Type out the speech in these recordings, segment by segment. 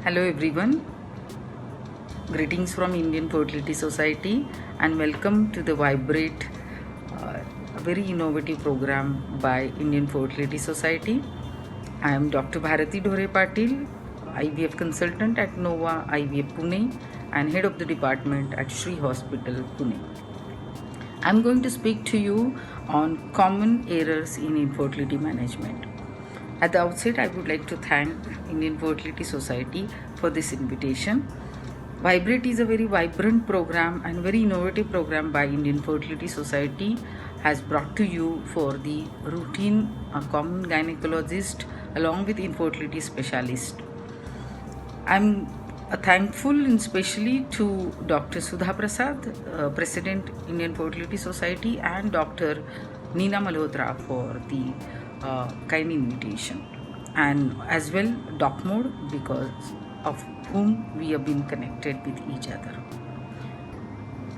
Hello everyone, greetings from Indian Fertility Society and welcome to the Vibrate, a very innovative program by Indian Fertility Society. I am Dr. Bharati Dhore Patil, IVF consultant at Nova IVF Pune and head of the department at Shri Hospital Pune. I am going to speak to you on common errors in infertility management. At the outset, I would like to thank Indian Fertility Society for this invitation. Vibrate is a very vibrant program and very innovative program by Indian Fertility Society has brought to you for the routine common gynecologist along with infertility specialist. I'm thankful especially to Dr. Sudha Prasad, President Indian Fertility Society, and Dr. Neena Malhotra for the kind invitation, and as well Doc Mode, because of whom we have been connected with each other.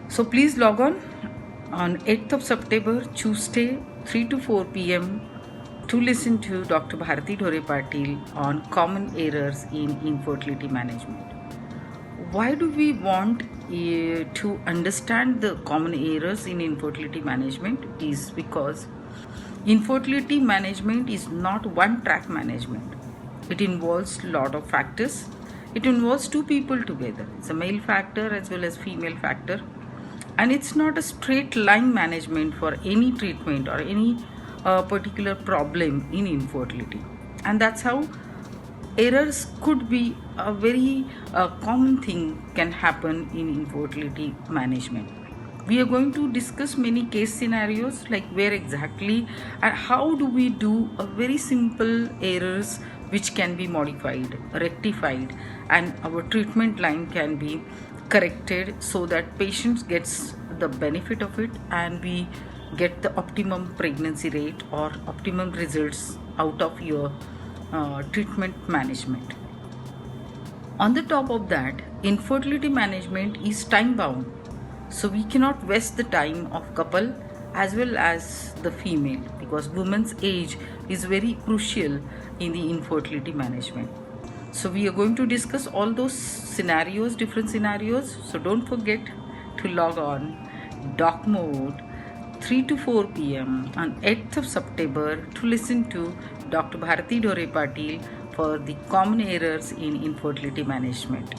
So please log on 8th of September, Tuesday, 3 to 4 p.m. to listen to Dr. Bharati Dhore Patil on common errors in infertility management. Why do we want to understand the common errors in infertility management is because infertility management is not one track management. It involves a lot of factors. It involves two people together. It's a male factor as well as female factor. And it's not a straight line management for any treatment or any particular problem in infertility. And that's how errors could be a very common thing can happen in infertility management. We are going to discuss many case scenarios, like where exactly and how do we do a very simple errors which can be modified, rectified, and our treatment line can be corrected so that patients gets the benefit of it and we get the optimum pregnancy rate or optimum results out of your treatment management. On the top of that, infertility management is time bound. So we cannot waste the time of couple as well as the female, because women's age is very crucial in the infertility management. So we are going to discuss all those scenarios, different scenarios. So don't forget to log on Doc Mode 3 to 4 p.m. on 8th of September to listen to Dr. Bharati Dhore Patil for the common errors in infertility management.